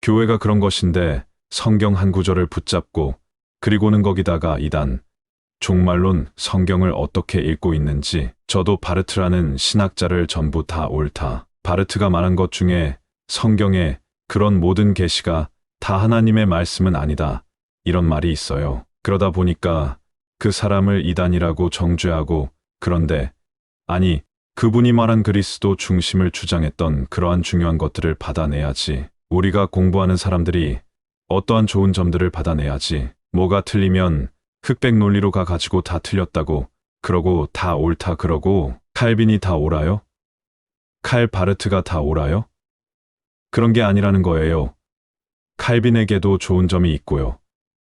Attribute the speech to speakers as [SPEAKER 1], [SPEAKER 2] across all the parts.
[SPEAKER 1] 교회가 그런 것인데 성경 한 구절을 붙잡고 그리고는 거기다가 이단, 종말론 성경을 어떻게 읽고 있는지 저도 바르트라는 신학자를 전부 다 옳다. 바르트가 말한 것 중에 성경에 그런 모든 계시가 다 하나님의 말씀은 아니다. 이런 말이 있어요. 그러다 보니까 그 사람을 이단이라고 정죄하고 그런데 아니 그분이 말한 그리스도 중심을 주장했던 그러한 중요한 것들을 받아내야지. 우리가 공부하는 사람들이 어떠한 좋은 점들을 받아내야지. 뭐가 틀리면 흑백 논리로 가지고 다 틀렸다고 그러고 다 옳다 그러고 칼빈이 다 옳아요? 칼 바르트가 다 옳아요? 그런 게 아니라는 거예요. 칼빈에게도 좋은 점이 있고요.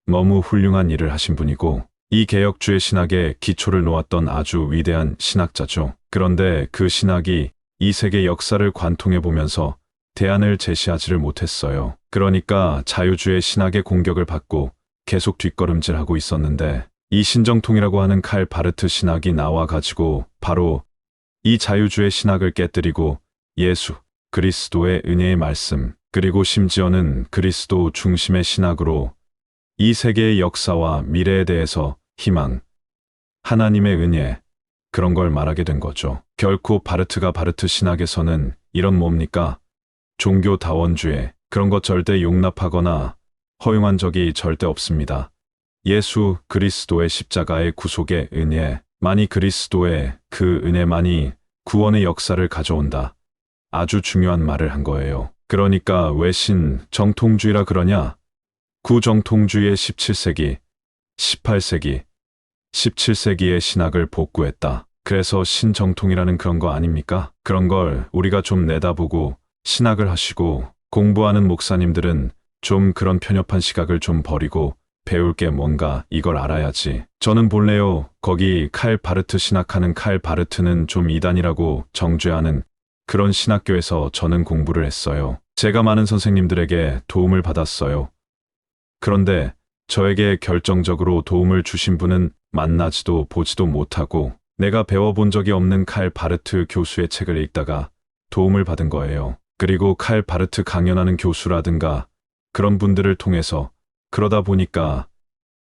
[SPEAKER 1] 너무 훌륭한 일을 하신 분이고 이 개혁주의 신학의 기초를 놓았던 아주 위대한 신학자죠. 그런데 그 신학이 이 세계 역사를 관통해 보면서 대안을 제시하지를 못했어요. 그러니까 자유주의 신학의 공격을 받고 계속 뒷걸음질하고 있었는데 이 신정통이라고 하는 칼 바르트 신학이 나와가지고 바로 이 자유주의 신학을 깨뜨리고 예수, 그리스도의 은혜의 말씀, 그리고 심지어는 그리스도 중심의 신학으로 이 세계의 역사와 미래에 대해서 희망, 하나님의 은혜, 그런 걸 말하게 된 거죠. 결코 바르트가 바르트 신학에서는 이런 뭡니까? 종교다원주의, 그런 것 절대 용납하거나 허용한 적이 절대 없습니다. 예수 그리스도의 십자가의 구속의 은혜, 만이 그리스도의 그 은혜만이 구원의 역사를 가져온다. 아주 중요한 말을 한 거예요. 그러니까 왜 정통주의라 그러냐? 구정통주의의 17세기, 18세기, 17세기의 신학을 복구했다. 그래서 신정통이라는 그런 거 아닙니까? 그런 걸 우리가 좀 내다보고 신학을 하시고 공부하는 목사님들은 좀 그런 편협한 시각을 좀 버리고 배울 게 뭔가 이걸 알아야지. 저는 본래요, 거기 칼 바르트 신학하는 칼 바르트는 좀 이단이라고 정죄하는 그런 신학교에서 저는 공부를 했어요. 제가 많은 선생님들에게 도움을 받았어요. 그런데 저에게 결정적으로 도움을 주신 분은 만나지도 보지도 못하고 내가 배워본 적이 없는 칼 바르트 교수의 책을 읽다가 도움을 받은 거예요. 그리고 칼 바르트 강연하는 교수라든가 그런 분들을 통해서 그러다 보니까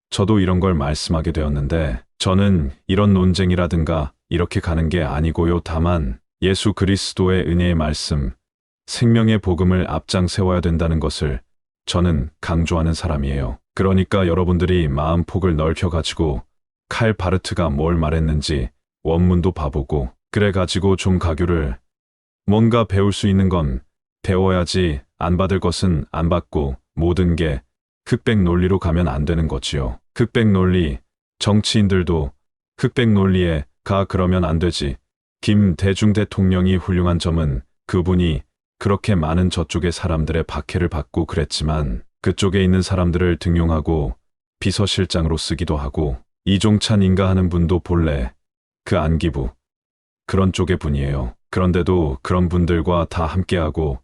[SPEAKER 1] 저도 이런 걸 말씀하게 되었는데 저는 이런 논쟁이라든가 이렇게 가는 게 아니고요. 다만 예수 그리스도의 은혜의 말씀, 생명의 복음을 앞장 세워야 된다는 것을 저는 강조하는 사람이에요. 그러니까 여러분들이 마음폭을 넓혀가지고 칼 바르트가 뭘 말했는지 원문도 봐보고 그래가지고 좀 가교를 뭔가 배울 수 있는 건 배워야지 안 받을 것은 안 받고 모든 게 흑백 논리로 가면 안 되는 거지요. 흑백 논리, 정치인들도 흑백 논리에 가 그러면 안 되지. 김대중 대통령이 훌륭한 점은 그분이 그렇게 많은 저쪽의 사람들의 박해를 받고 그랬지만 그쪽에 있는 사람들을 등용하고 비서실장으로 쓰기도 하고 이종찬 인가 하는 분도 본래 그 안기부 그런 쪽의 분이에요. 그런데도 그런 분들과 다 함께하고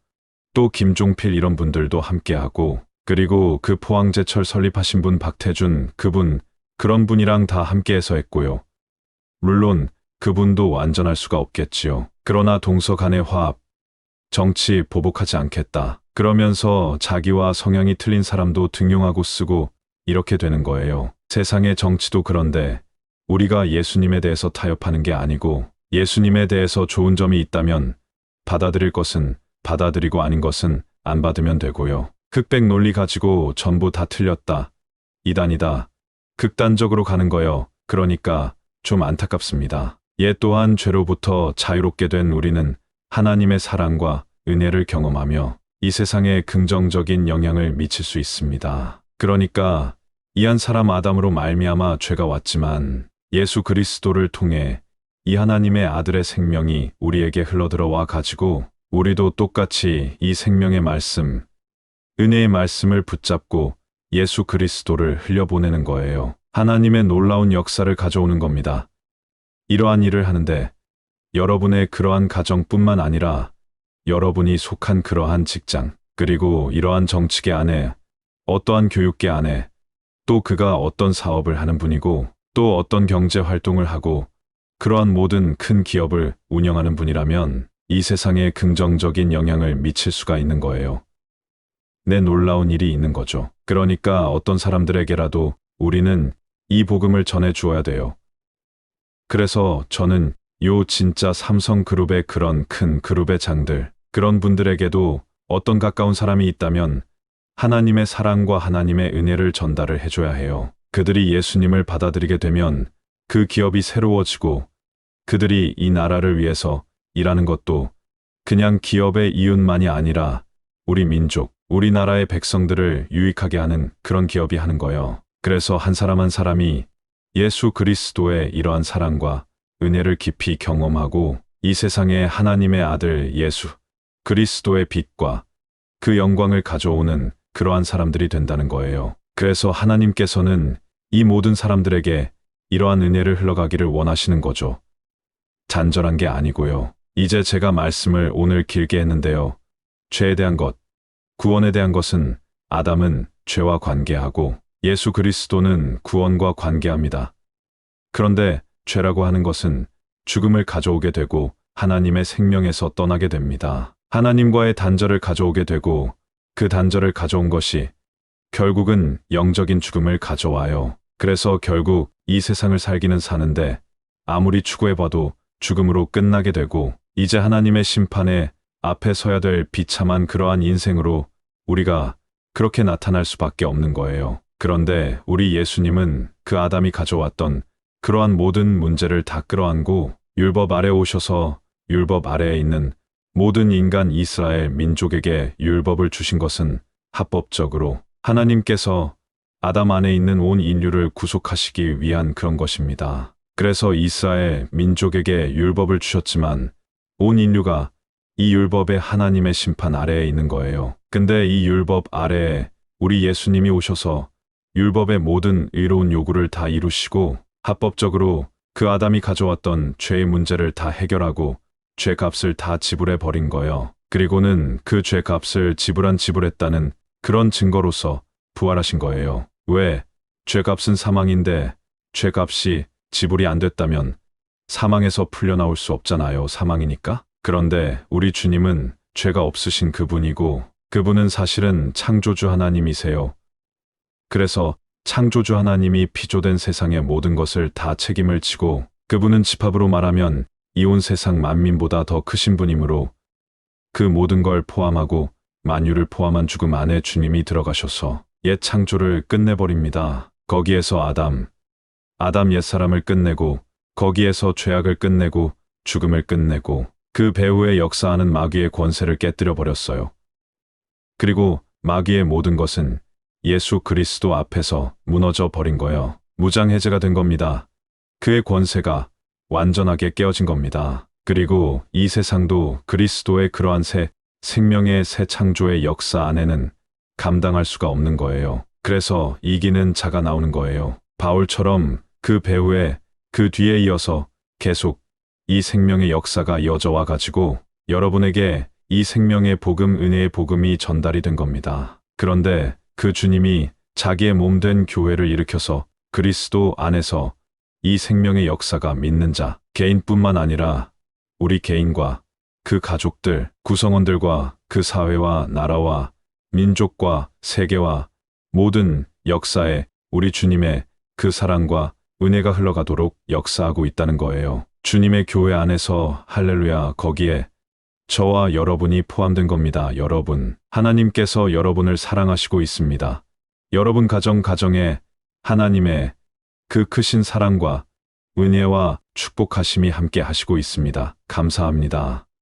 [SPEAKER 1] 또 김종필 이런 분들도 함께하고 그리고 그 포항제철 설립하신 분 박태준 그분 그런 분이랑 다 함께해서 했고요. 물론 그분도 완전할 수가 없겠지요. 그러나 동서 간의 화합, 정치 보복하지 않겠다. 그러면서 자기와 성향이 틀린 사람도 등용하고 쓰고 이렇게 되는 거예요. 세상의 정치도 그런데 우리가 예수님에 대해서 타협하는 게 아니고 예수님에 대해서 좋은 점이 있다면 받아들일 것은 받아들이고 아닌 것은 안 받으면 되고요. 흑백 논리 가지고 전부 다 틀렸다. 이단이다. 극단적으로 가는 거요. 그러니까 좀 안타깝습니다. 또한 죄로부터 자유롭게 된 우리는 하나님의 사랑과 은혜를 경험하며 이 세상에 긍정적인 영향을 미칠 수 있습니다. 그러니까 이 한 사람 아담으로 말미암아 죄가 왔지만 예수 그리스도를 통해 이 하나님의 아들의 생명이 우리에게 흘러들어와 가지고 우리도 똑같이 이 생명의 말씀, 은혜의 말씀을 붙잡고 예수 그리스도를 흘려보내는 거예요. 하나님의 놀라운 역사를 가져오는 겁니다. 이러한 일을 하는데 여러분의 그러한 가정뿐만 아니라 여러분이 속한 그러한 직장, 그리고 이러한 정치계 안에, 어떠한 교육계 안에, 또 그가 어떤 사업을 하는 분이고, 또 어떤 경제 활동을 하고, 그러한 모든 큰 기업을 운영하는 분이라면 이 세상에 긍정적인 영향을 미칠 수가 있는 거예요. 내 놀라운 일이 있는 거죠. 그러니까 어떤 사람들에게라도 우리는 이 복음을 전해 주어야 돼요. 그래서 저는 요 진짜 삼성그룹의 그런 큰 그룹의 장들, 그런 분들에게도 어떤 가까운 사람이 있다면 하나님의 사랑과 하나님의 은혜를 전달을 해줘야 해요. 그들이 예수님을 받아들이게 되면 그 기업이 새로워지고 그들이 이 나라를 위해서 일하는 것도 그냥 기업의 이윤만이 아니라 우리 민족, 우리나라의 백성들을 유익하게 하는 그런 기업이 하는 거예요. 그래서 한 사람 한 사람이 예수 그리스도의 이러한 사랑과 은혜를 깊이 경험하고 이 세상에 하나님의 아들 예수 그리스도의 빛과 그 영광을 가져오는 그러한 사람들이 된다는 거예요. 그래서 하나님께서는 이 모든 사람들에게 이러한 은혜를 흘러가기를 원하시는 거죠. 잔절한 게 아니고요. 이제 제가 말씀을 오늘 길게 했는데요. 죄에 대한 것, 구원에 대한 것은 아담은 죄와 관계하고 예수 그리스도는 구원과 관계합니다. 그런데 죄라고 하는 것은 죽음을 가져오게 되고 하나님의 생명에서 떠나게 됩니다. 하나님과의 단절을 가져오게 되고 그 단절을 가져온 것이 결국은 영적인 죽음을 가져와요. 그래서 결국 이 세상을 살기는 사는데 아무리 추구해봐도 죽음으로 끝나게 되고 이제 하나님의 심판에 앞에 서야 될 비참한 그러한 인생으로 우리가 그렇게 나타날 수밖에 없는 거예요. 그런데 우리 예수님은 그 아담이 가져왔던 그러한 모든 문제를 다 끌어안고 율법 아래 오셔서 율법 아래에 있는 모든 인간 이스라엘 민족에게 율법을 주신 것은 합법적으로 하나님께서 아담 안에 있는 온 인류를 구속하시기 위한 그런 것입니다. 그래서 이스라엘 민족에게 율법을 주셨지만 온 인류가 이 율법의 하나님의 심판 아래에 있는 거예요. 근데 이 율법 아래에 우리 예수님이 오셔서 율법의 모든 의로운 요구를 다 이루시고 합법적으로 그 아담이 가져왔던 죄의 문제를 다 해결하고 죄값을 다 지불해 버린 거예요. 그리고는 그 죄값을 지불했다는 그런 증거로서 부활하신 거예요. 왜? 죄값은 사망인데 죄값이 지불이 안 됐다면 사망에서 풀려나올 수 없잖아요. 사망이니까. 그런데 우리 주님은 죄가 없으신 그분이고 그분은 사실은 창조주 하나님이세요. 그래서 창조주 하나님이 피조된 세상의 모든 것을 다 책임을 지고 그분은 집합으로 말하면 이 온 세상 만민보다 더 크신 분이므로 그 모든 걸 포함하고 만유를 포함한 죽음 안에 주님이 들어가셔서 옛 창조를 끝내버립니다. 거기에서 아담 옛사람을 끝내고 거기에서 죄악을 끝내고 죽음을 끝내고 그 배후에 역사하는 마귀의 권세를 깨뜨려 버렸어요. 그리고 마귀의 모든 것은 예수 그리스도 앞에서 무너져 버린 거예요. 무장해제가 된 겁니다. 그의 권세가 완전하게 깨어진 겁니다. 그리고 이 세상도 그리스도의 그러한 새 생명의 새 창조의 역사 안에는 감당할 수가 없는 거예요. 그래서 이기는 자가 나오는 거예요. 바울처럼 그 배후에 그 뒤에 이어서 계속 이 생명의 역사가 이어져와 가지고 여러분에게 이 생명의 복음, 은혜의 복음이 전달이 된 겁니다. 그런데 그 주님이 자기의 몸 된 교회를 일으켜서 그리스도 안에서 이 생명의 역사가 믿는 자, 개인뿐만 아니라 우리 개인과 그 가족들, 구성원들과 그 사회와 나라와 민족과 세계와 모든 역사에 우리 주님의 그 사랑과 은혜가 흘러가도록 역사하고 있다는 거예요. 주님의 교회 안에서 할렐루야, 거기에 저와 여러분이 포함된 겁니다. 여러분, 하나님께서 여러분을 사랑하시고 있습니다. 여러분 가정에 하나님의 그 크신 사랑과 은혜와 축복하심이 함께 하시고 있습니다. 감사합니다.